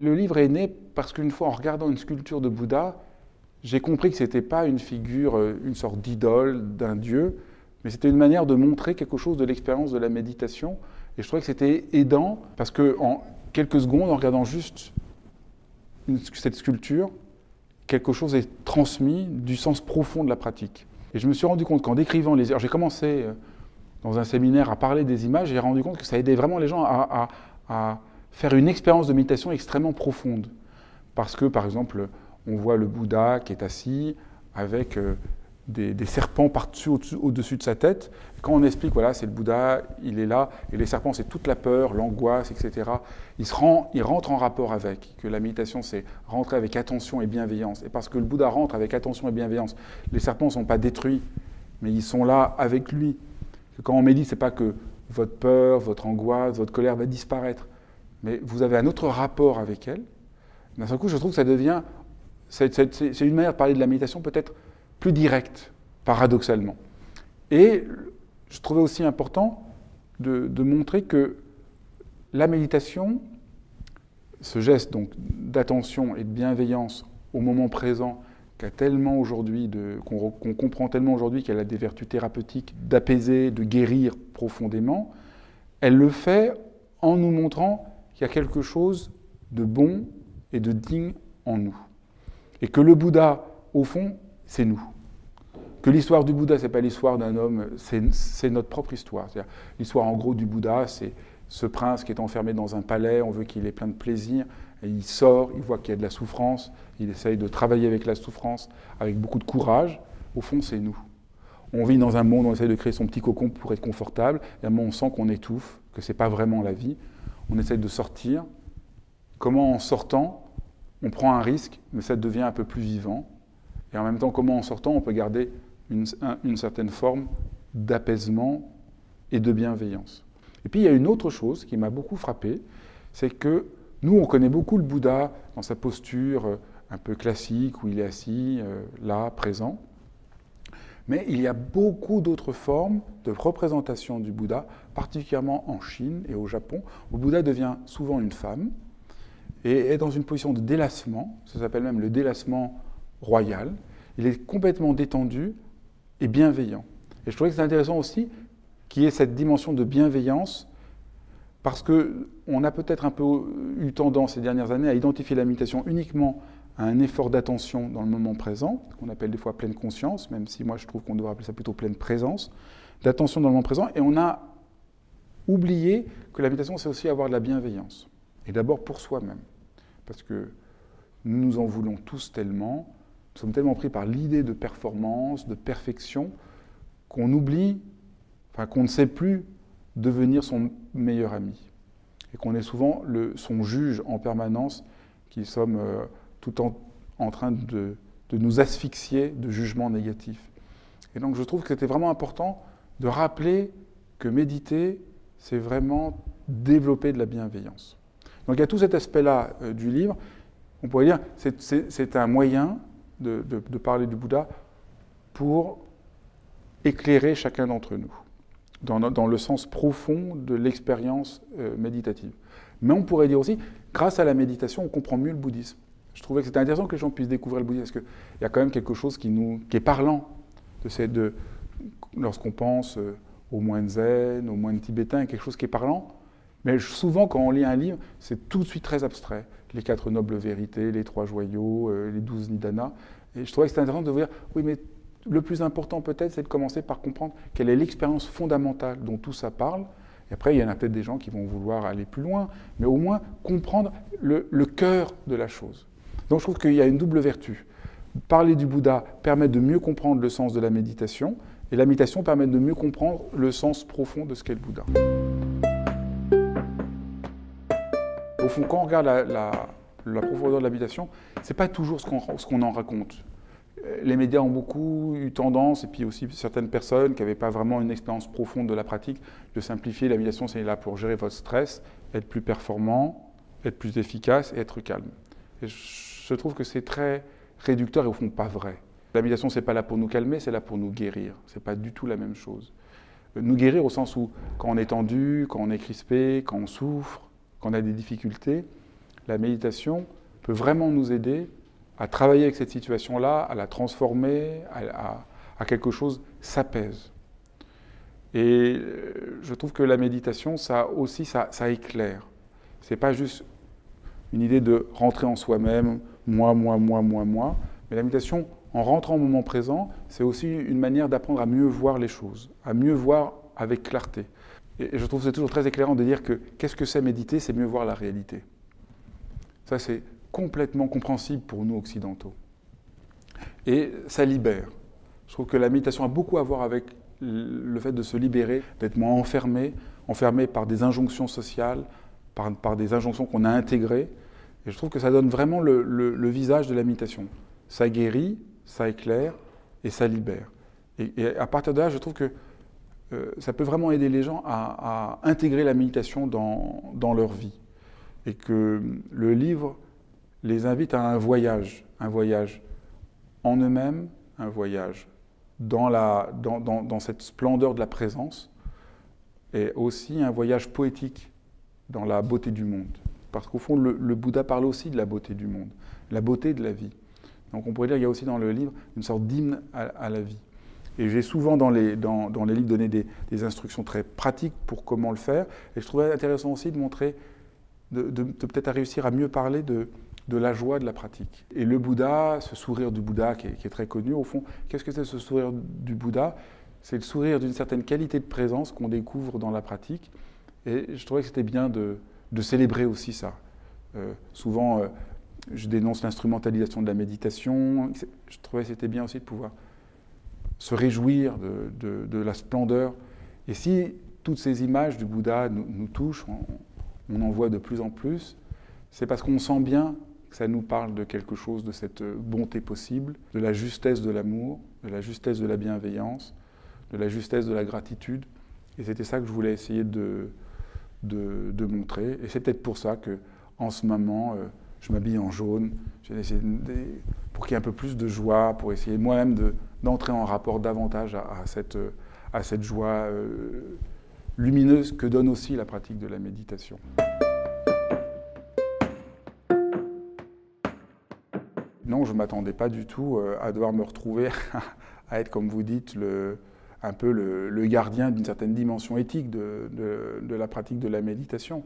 Le livre est né parce qu'une fois, en regardant une sculpture de Bouddha, j'ai compris que ce n'était pas une figure, une sorte d'idole, d'un dieu, mais c'était une manière de montrer quelque chose de l'expérience de la méditation. Et je trouvais que c'était aidant, parce qu'en quelques secondes, en regardant juste cette sculpture, quelque chose est transmis du sens profond de la pratique. Et je me suis rendu compte qu'en décrivant les... Alors j'ai commencé dans un séminaire à parler des images, et j'ai rendu compte que ça aidait vraiment les gens à faire une expérience de méditation extrêmement profonde. Parce que, par exemple, on voit le Bouddha qui est assis avec des serpents au-dessus de sa tête. Et quand on explique, voilà, c'est le Bouddha, il est là, et les serpents, c'est toute la peur, l'angoisse, etc. Il rentre en rapport avec, que la méditation, c'est rentrer avec attention et bienveillance. Et parce que le Bouddha rentre avec attention et bienveillance, les serpents ne sont pas détruits, mais ils sont là avec lui. Quand on médite, ce n'est pas que votre peur, votre angoisse, votre colère va disparaître, mais vous avez un autre rapport avec elle. D'un seul coup, je trouve que ça devient... C'est une manière de parler de la méditation peut-être plus directe, paradoxalement. Et je trouvais aussi important de montrer que la méditation, ce geste donc d'attention et de bienveillance au moment présent, qu'on comprend tellement aujourd'hui qu'elle a des vertus thérapeutiques d'apaiser, de guérir profondément, elle le fait en nous montrant qu'il y a quelque chose de bon et de digne en nous. Et que le Bouddha, au fond, c'est nous. Que l'histoire du Bouddha, ce n'est pas l'histoire d'un homme, c'est notre propre histoire. L'histoire, en gros, du Bouddha, c'est ce prince qui est enfermé dans un palais, on veut qu'il ait plein de plaisir, et il sort, il voit qu'il y a de la souffrance, il essaye de travailler avec la souffrance, avec beaucoup de courage. Au fond, c'est nous. On vit dans un monde où on essaie de créer son petit cocon pour être confortable, et à un moment, on sent qu'on étouffe, que ce n'est pas vraiment la vie. On essaie de sortir. Comment, en sortant, on prend un risque, mais ça devient un peu plus vivant. Et en même temps, comment en sortant, on peut garder une certaine forme d'apaisement et de bienveillance. Et puis, il y a une autre chose qui m'a beaucoup frappé, c'est que nous, on connaît beaucoup le Bouddha dans sa posture un peu classique, où il est assis, là, présent. Mais il y a beaucoup d'autres formes de représentation du Bouddha, particulièrement en Chine et au Japon, où le Bouddha devient souvent une femme, et est dans une position de délassement, ça s'appelle même le délassement royal. Il est complètement détendu et bienveillant. Et je trouvais que c'est intéressant aussi qu'il y ait cette dimension de bienveillance, parce qu'on a peut-être un peu eu tendance ces dernières années à identifier la méditation uniquement à un effort d'attention dans le moment présent, qu'on appelle des fois pleine conscience, même si moi je trouve qu'on devrait appeler ça plutôt pleine présence, d'attention dans le moment présent, et on a oublié que la méditation c'est aussi avoir de la bienveillance, et d'abord pour soi-même. Parce que nous nous en voulons tous tellement, nous sommes tellement pris par l'idée de performance, de perfection, qu'on oublie, qu'on ne sait plus devenir son meilleur ami. Et qu'on est souvent son juge en permanence, qui sommes tout en train de nous asphyxier de jugements négatifs. Et donc je trouve que c'était vraiment important de rappeler que méditer, c'est vraiment développer de la bienveillance. Donc il y a tout cet aspect-là du livre. On pourrait dire que c'est un moyen de parler du Bouddha pour éclairer chacun d'entre nous, dans le sens profond de l'expérience méditative. Mais on pourrait dire aussi, grâce à la méditation, on comprend mieux le bouddhisme. Je trouvais que c'était intéressant que les gens puissent découvrir le bouddhisme, parce qu'il y a quand même quelque chose qui est parlant, lorsqu'on pense aux moines zen, aux moines tibétains, il y a quelque chose qui est parlant. Mais souvent, quand on lit un livre, c'est tout de suite très abstrait. Les 4 nobles vérités, les 3 joyaux, les 12 nidanas. Et je trouvais que c'était intéressant de vous dire, oui, mais le plus important peut-être, c'est de commencer par comprendre quelle est l'expérience fondamentale dont tout ça parle. Et après, il y en a peut-être des gens qui vont vouloir aller plus loin, mais au moins comprendre le cœur de la chose. Donc je trouve qu'il y a une double vertu. Parler du Bouddha permet de mieux comprendre le sens de la méditation, et la méditation permet de mieux comprendre le sens profond de ce qu'est le Bouddha. Au fond, quand on regarde la profondeur de la méditation, ce n'est pas toujours ce qu'on en raconte. Les médias ont beaucoup eu tendance, et puis aussi certaines personnes qui n'avaient pas vraiment une expérience profonde de la pratique, de simplifier. La méditation, c'est là pour gérer votre stress, être plus performant, être plus efficace et être calme. Et je trouve que c'est très réducteur et au fond pas vrai. La méditation, ce n'est pas là pour nous calmer, c'est là pour nous guérir. Ce n'est pas du tout la même chose. Nous guérir au sens où, quand on est tendu, quand on est crispé, quand on souffre, quand on a des difficultés, la méditation peut vraiment nous aider à travailler avec cette situation-là, à la transformer, à quelque chose s'apaise. Et je trouve que la méditation, ça aussi, ça éclaire. C'est pas juste une idée de rentrer en soi-même, moi, mais la méditation, en rentrant au moment présent, c'est aussi une manière d'apprendre à mieux voir les choses, à mieux voir avec clarté. Et je trouve que c'est toujours très éclairant de dire que qu'est-ce que c'est méditer? C'est mieux voir la réalité. Ça, c'est complètement compréhensible pour nous occidentaux. Et ça libère. Je trouve que la méditation a beaucoup à voir avec le fait de se libérer, d'être moins enfermé par des injonctions sociales, par des injonctions qu'on a intégrées. Et je trouve que ça donne vraiment le visage de la méditation. Ça guérit, ça éclaire et ça libère. Et à partir de là, je trouve que ça peut vraiment aider les gens à intégrer la méditation dans leur vie. Et que le livre les invite à un voyage en eux-mêmes, un voyage dans cette splendeur de la présence, et aussi un voyage poétique dans la beauté du monde. Parce qu'au fond, le Bouddha parle aussi de la beauté du monde, la beauté de la vie. Donc on pourrait dire qu'il y a aussi dans le livre une sorte d'hymne à la vie. Et j'ai souvent dans les livres donné des instructions très pratiques pour comment le faire. Et je trouvais intéressant aussi de montrer, de peut-être réussir à mieux parler de la joie de la pratique. Et le Bouddha, ce sourire du Bouddha qui est très connu, au fond, qu'est-ce que c'est ce sourire du Bouddha? C'est le sourire d'une certaine qualité de présence qu'on découvre dans la pratique. Et je trouvais que c'était bien de célébrer aussi ça. Souvent, je dénonce l'instrumentalisation de la méditation. Je trouvais que c'était bien aussi de pouvoir se réjouir de la splendeur. Et si toutes ces images du Bouddha nous touchent, on en voit de plus en plus, c'est parce qu'on sent bien que ça nous parle de quelque chose, de cette bonté possible, de la justesse de l'amour, de la justesse de la bienveillance, de la justesse de la gratitude. Et c'était ça que je voulais essayer de montrer. Et c'est peut-être pour ça qu'en ce moment, je m'habille en jaune, pour qu'il y ait un peu plus de joie, pour essayer moi-même d'entrer en rapport davantage à cette joie lumineuse que donne aussi la pratique de la méditation. Non, je ne m'attendais pas du tout à devoir me retrouver à être, comme vous dites, un peu le gardien d'une certaine dimension éthique de la pratique de la méditation.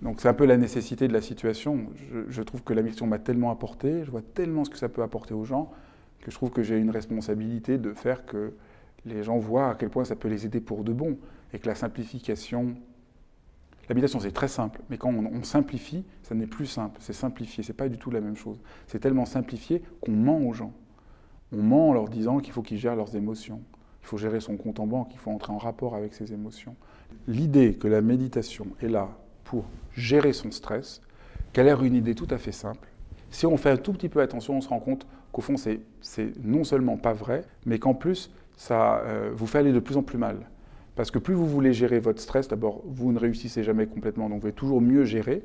Donc c'est un peu la nécessité de la situation. Je trouve que la méditation m'a tellement apporté, je vois tellement ce que ça peut apporter aux gens, que je trouve que j'ai une responsabilité de faire que les gens voient à quel point ça peut les aider pour de bon, et que la simplification... La méditation, c'est très simple, mais quand on simplifie, ça n'est plus simple, c'est simplifié, c'est pas du tout la même chose. C'est tellement simplifié qu'on ment aux gens. On ment en leur disant qu'il faut qu'ils gèrent leurs émotions, il faut gérer son compte en banque, il faut entrer en rapport avec ses émotions. L'idée que la méditation est là pour gérer son stress, qu'elle a l'air une idée tout à fait simple, si on fait un tout petit peu attention, on se rend compte qu'au fond, c'est non seulement pas vrai, mais qu'en plus, ça vous fait aller de plus en plus mal. Parce que plus vous voulez gérer votre stress, d'abord, vous ne réussissez jamais complètement, donc vous devez toujours mieux gérer.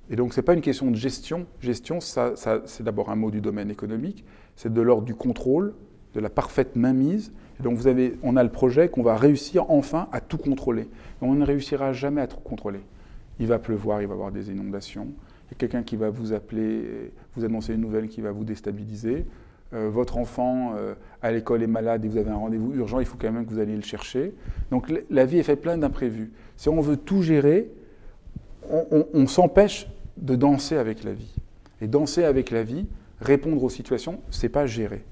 Et donc, ce n'est pas une question de gestion. Gestion, c'est d'abord un mot du domaine économique, c'est de l'ordre du contrôle, de la parfaite mainmise. Et donc, on a le projet qu'on va réussir enfin à tout contrôler. Et on ne réussira jamais à tout contrôler. Il va pleuvoir, il va y avoir des inondations, il y a quelqu'un qui va vous appeler, vous annoncer une nouvelle qui va vous déstabiliser. Votre enfant à l'école est malade et vous avez un rendez-vous urgent, il faut quand même que vous alliez le chercher. Donc la vie est faite plein d'imprévus. Si on veut tout gérer, on s'empêche de danser avec la vie. Et danser avec la vie, répondre aux situations, ce n'est pas gérer.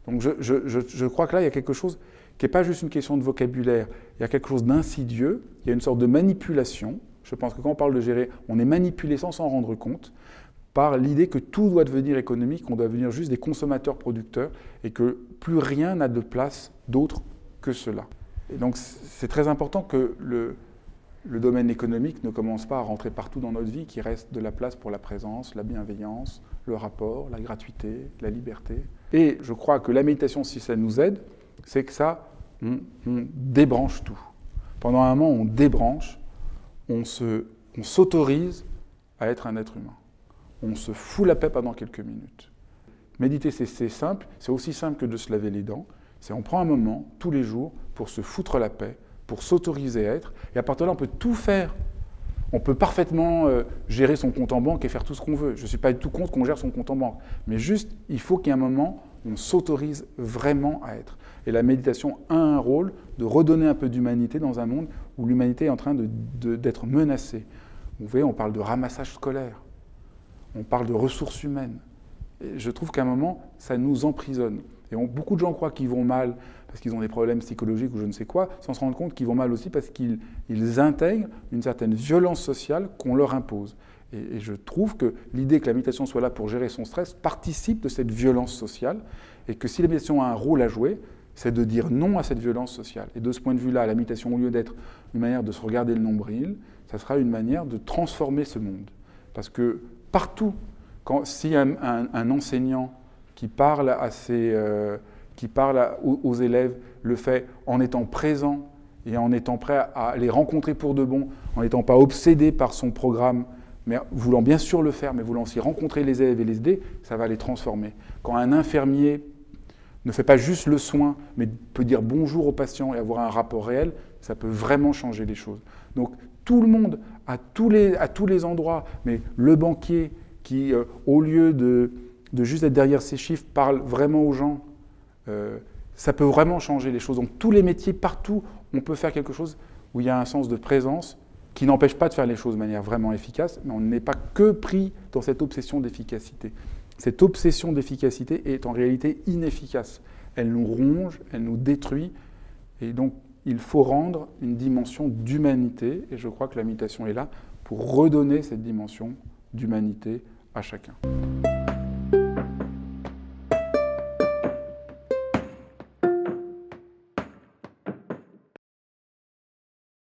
Donc je crois que là, il y a quelque chose qui n'est pas juste une question de vocabulaire, il y a quelque chose d'insidieux, il y a une sorte de manipulation. Je pense que quand on parle de gérer, on est manipulé sans s'en rendre compte, par l'idée que tout doit devenir économique, qu'on doit devenir juste des consommateurs-producteurs et que plus rien n'a de place d'autre que cela. Et donc c'est très important que le domaine économique ne commence pas à rentrer partout dans notre vie, qu'il reste de la place pour la présence, la bienveillance, le rapport, la gratuité, la liberté. Et je crois que la méditation, si ça nous aide, c'est que ça, on débranche tout. Pendant un moment, on débranche, on s'autorise à être un être humain. On se fout la paix pendant quelques minutes. Méditer, c'est simple, c'est aussi simple que de se laver les dents. C'est on prend un moment, tous les jours, pour se foutre la paix, pour s'autoriser à être. Et à partir de là, on peut tout faire. On peut parfaitement gérer son compte en banque et faire tout ce qu'on veut. Je ne suis pas du tout contre qu'on gère son compte en banque. Mais juste, il faut qu'il y ait un moment où on s'autorise vraiment à être. Et la méditation a un rôle de redonner un peu d'humanité dans un monde où l'humanité est en train d'être menacée. Vous voyez, on parle de ramassage scolaire, on parle de ressources humaines. Et je trouve qu'à un moment, ça nous emprisonne. Et beaucoup de gens croient qu'ils vont mal parce qu'ils ont des problèmes psychologiques ou je ne sais quoi, sans se rendre compte qu'ils vont mal aussi parce qu'ils intègrent une certaine violence sociale qu'on leur impose. Et je trouve que l'idée que la méditation soit là pour gérer son stress participe de cette violence sociale et que si la méditation a un rôle à jouer, c'est de dire non à cette violence sociale. Et de ce point de vue-là, la méditation, au lieu d'être une manière de se regarder le nombril, ça sera une manière de transformer ce monde. Parce que partout, si un enseignant qui parle aux élèves le fait en étant présent et en étant prêt à les rencontrer pour de bon, en n'étant pas obsédé par son programme, mais voulant bien sûr le faire, mais voulant aussi rencontrer les élèves et les aider, ça va les transformer. Quand un infirmier ne fait pas juste le soin, mais peut dire bonjour aux patients et avoir un rapport réel, ça peut vraiment changer les choses. Donc tout le monde, à tous les endroits, mais le banquier qui, au lieu de juste être derrière ses chiffres, parle vraiment aux gens, ça peut vraiment changer les choses. Donc tous les métiers, partout, on peut faire quelque chose où il y a un sens de présence qui n'empêche pas de faire les choses de manière vraiment efficace, mais on n'est pas que pris dans cette obsession d'efficacité. Cette obsession d'efficacité est en réalité inefficace. Elle nous ronge, elle nous détruit, et donc il faut rendre une dimension d'humanité, et je crois que la méditation est là pour redonner cette dimension d'humanité à chacun.